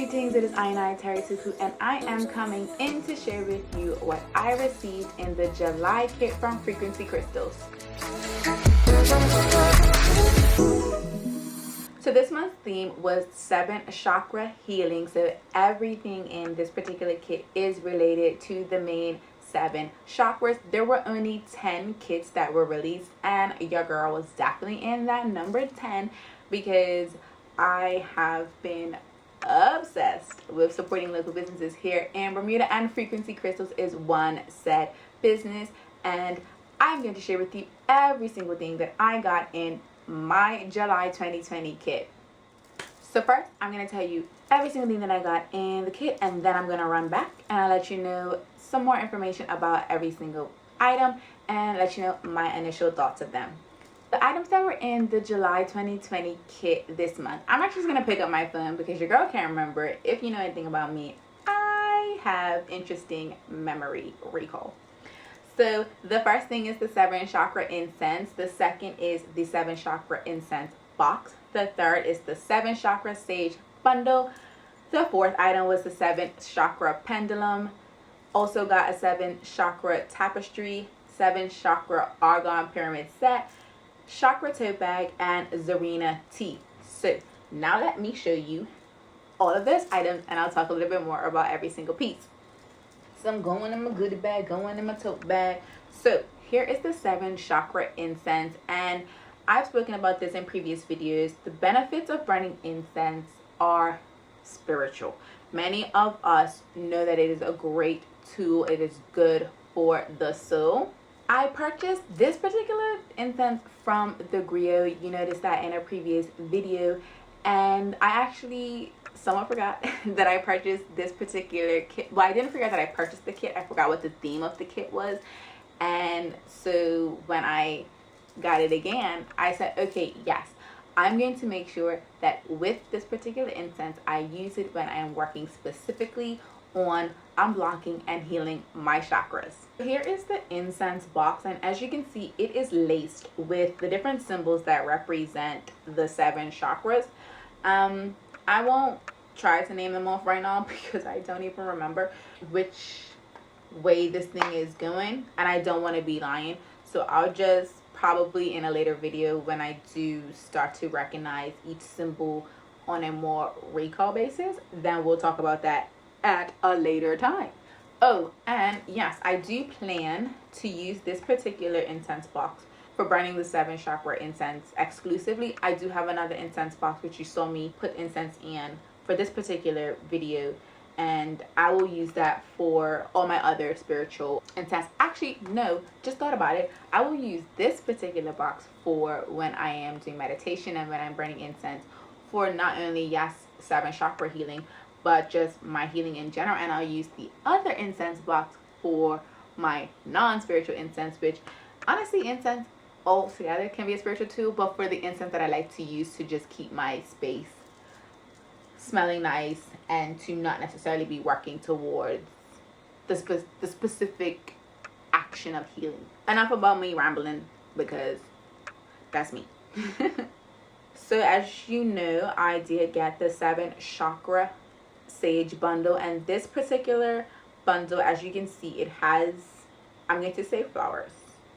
Greetings, it is Terry Tuku, and I am coming in to share with you what I received in the July kit from Frequency Crystals. So this month's theme was 7 chakra healing. So everything in this particular kit is related to the main 7 chakras. There were only 10 kits that were released, and your girl was definitely in that number 10 because I have been obsessed with supporting local businesses here in Bermuda, and Frequency Crystals is one said business, and I'm going to share with you every single thing that I got in my July 2020 kit. So first, I'm going to tell you every single thing that I got in the kit, and then I'm going to run back and I'll let you know some more information about every single item and let you know my initial thoughts of them. The items that were in the July 2020 kit this month, I'm actually just going to pick up my phone because your girl can't remember it. If you know anything about me, I have interesting memory recall. So the first thing is the 7 chakra incense. The second is the 7 chakra incense box. The third is the 7 chakra sage bundle. The fourth item was the 7 chakra pendulum. Also got a 7 chakra tapestry, 7 chakra Orgone pyramid set, Chakra Tote Bag, and Zarina Tea. So now let me show you all of those items and I'll talk a little bit more about every single piece. So I'm going in my goodie bag, going in my tote bag. So here is the 7 chakra incense, and I've spoken about this in previous videos. The benefits of burning incense are spiritual. Many of us know that it is a great tool. It is good for the soul. I purchased this particular incense from the Griot. You noticed that in a previous video, and I actually somewhat forgot that I purchased this particular kit. Well, I didn't forget that I purchased the kit. I forgot what the theme of the kit was, and so when I got it again, I said, okay, yes, I'm going to make sure that with this particular incense, I use it when I am working specifically on unblocking and healing my chakras. Here is the incense box, and as you can see, it is laced with the different symbols that represent the 7 chakras. I won't try to name them off right now because I don't even remember which way this thing is going, and I don't want to be lying, so I'll just probably in a later video, when I do start to recognize each symbol on a more recall basis, then we'll talk about that at a later time. Oh, and yes, I do plan to use this particular incense box for burning the 7 chakra incense exclusively. I do have another incense box which you saw me put incense in for this particular video, and I will use that for all my other spiritual incense. Actually, no, just thought about it. I will use this particular box for when I am doing meditation and when I'm burning incense for not only, yes, 7 chakra healing, but just my healing in general. And I'll use the other incense box for my non-spiritual incense, which honestly, incense altogether can be a spiritual tool, but for the incense that I like to use to just keep my space smelling nice and to not necessarily be working towards the specific action of healing. Enough about me rambling because that's me. So as you know, I did get the 7 chakra sage bundle, and this particular bundle, as you can see, it has, I'm going to say flowers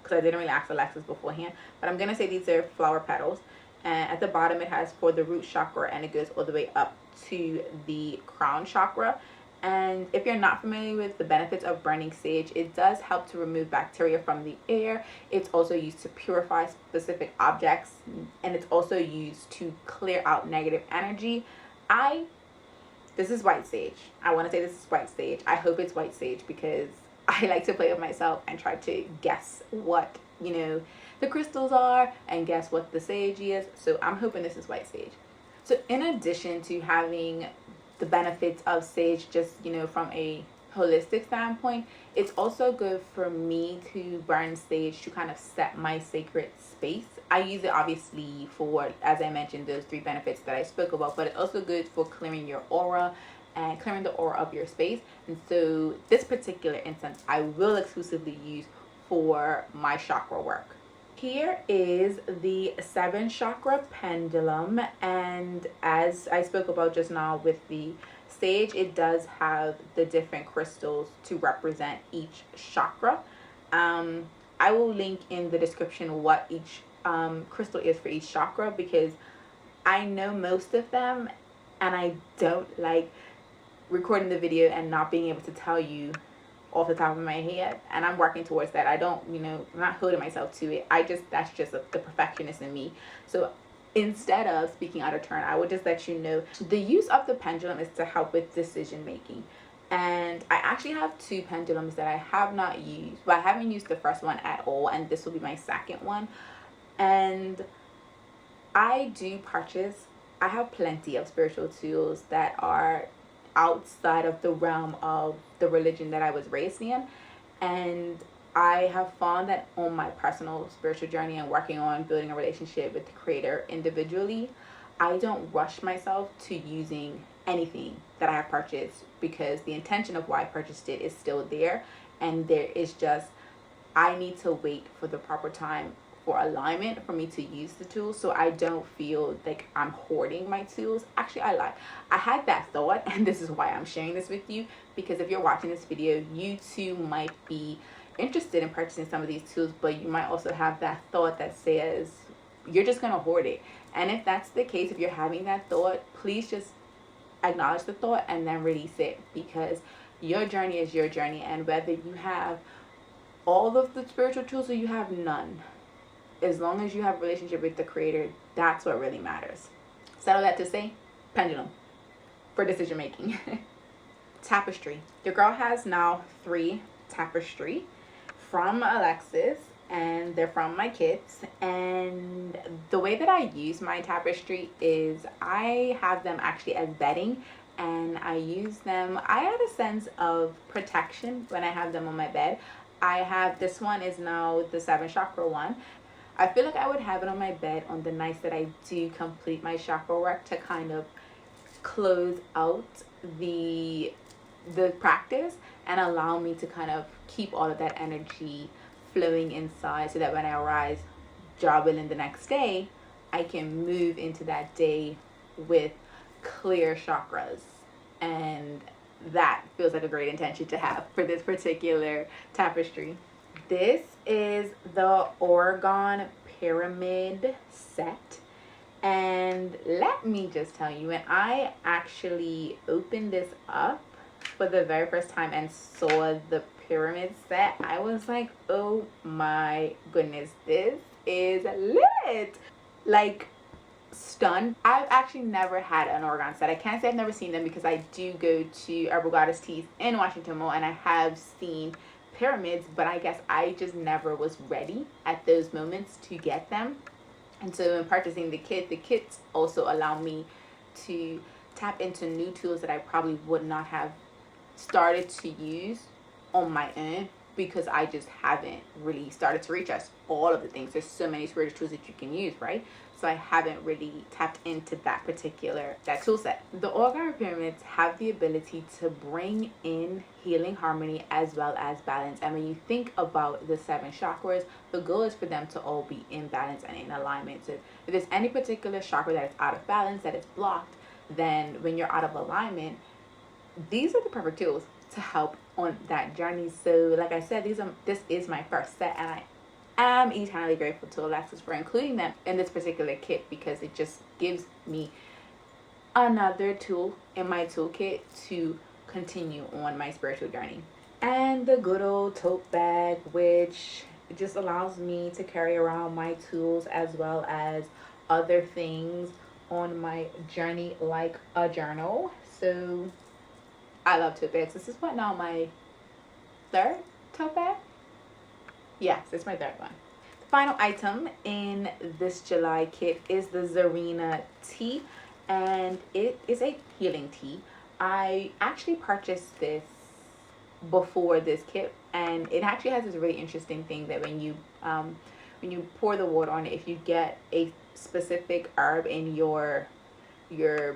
because I didn't really ask Alexis beforehand, but I'm going to say these are flower petals, and at the bottom it has for the root chakra, and it goes all the way up to the crown chakra. And if you're not familiar with the benefits of burning sage, it does help to remove bacteria from the air. It's also used to purify specific objects, and it's also used to clear out negative energy. This is white sage. I want to say this is white sage. I hope it's white sage because I like to play with myself and try to guess what, you know, the crystals are and guess what the sage is. So I'm hoping this is white sage. So in addition to having the benefits of sage, just, you know, from a holistic standpoint, it's also good for me to burn sage to kind of set my sacred space. I use it obviously for, as I mentioned, those 3 benefits that I spoke about, but it's also good for clearing your aura and clearing the aura of your space. And so this particular incense I will exclusively use for my chakra work. Here is the 7 chakra pendulum, and as I spoke about just now with the sage, it does have the different crystals to represent each chakra. I will link in the description what each crystal is for each chakra, because I know most of them and I don't like recording the video and not being able to tell you off the top of my head, and I'm working towards that. I don't, I'm not holding myself to it. That's just the perfectionist in me. So instead of speaking out of turn, I would just let you know the use of the pendulum is to help with decision making. And I actually have 2 pendulums that I have not used, but I haven't used the first one at all, and this will be my second one. And I have plenty of spiritual tools that are outside of the realm of the religion that I was raised in, and I have found that on my personal spiritual journey and working on building a relationship with the creator individually, I don't rush myself to using anything that I have purchased, because the intention of why I purchased it is still there, and there is just, I need to wait for the proper time for alignment for me to use the tools, so I don't feel like I'm hoarding my tools. Actually, I lie. I had that thought, and this is why I'm sharing this with you, because if you're watching this video, you too might be interested in purchasing some of these tools, but you might also have that thought that says you're just gonna hoard it. And if that's the case, if you're having that thought, please just acknowledge the thought and then release it, because your journey is your journey, and whether you have all of the spiritual tools or you have none, as long as you have a relationship with the creator, that's what really matters. Settle that to say, pendulum for decision making. Tapestry. Your girl has now 3 Tapestry from Alexis, and they're from my kits. And the way that I use my Tapestry is I have them actually as bedding, and I use them, I have a sense of protection when I have them on my bed. I have, this one is now the 7 chakra one. I feel like I would have it on my bed on the nights that I do complete my chakra work, to kind of close out the practice and allow me to kind of keep all of that energy flowing inside, so that when I arise jobbing the next day, I can move into that day with clear chakras. And that feels like a great intention to have for this particular tapestry. This is the Orgone pyramid set, and let me just tell you, when I actually opened this up for the very first time and saw the pyramid set, I was like, oh my goodness, this is lit. Like, stunned. I've actually never had an Orgone set. I can't say I've never seen them, because I do go to Herbal Goddess Teas in Washington Mall, and I have seen pyramids, but I guess I just never was ready at those moments to get them. And so in purchasing the kits also allow me to tap into new tools that I probably would not have started to use on my own, because I just haven't really started to reach us all of the things. There's so many spiritual tools that you can use, right? So I haven't really tapped into that tool set. The Orgone pyramids have the ability to bring in healing, harmony, as well as balance. And when you think about the 7 chakras, the goal is for them to all be in balance and in alignment. So if there's any particular chakra that is out of balance, that is blocked, then when you're out of alignment, these are the perfect tools to help on that journey. So like I said, this is my first set, and I am eternally grateful to Alexis for including them in this particular kit, because it just gives me another tool in my toolkit to continue on my spiritual journey. And the good old tote bag, which just allows me to carry around my tools as well as other things on my journey, like a journal. So I love tote bags. This is what, now my 3rd tote bag? Yes, it's my 3rd one. The final item in this July kit is the Zarina Tea, and it is a healing tea. I actually purchased this before this kit, and it actually has this really interesting thing that when you pour the water on it, if you get a specific herb in your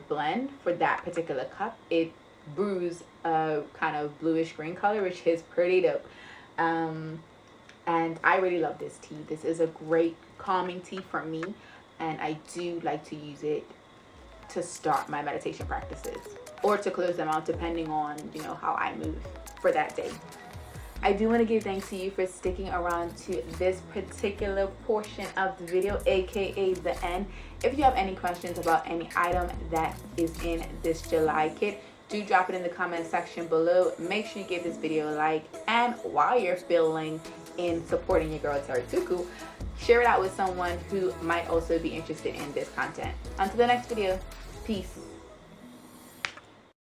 blend for that particular cup, it brews a kind of bluish green color, which is pretty dope. And I really love this tea. This is a great calming tea for me, and I do like to use it to start my meditation practices or to close them out, depending on, you know, how I move for that day. I do want to give thanks to you for sticking around to this particular portion of the video, aka the end. If you have any questions about any item that is in this July kit, do drop it in the comment section below. Make sure you give this video a like, and while you're feeling in supporting your girl Terry Cuckoo, share it out with someone who might also be interested in this content. Until the next video, peace.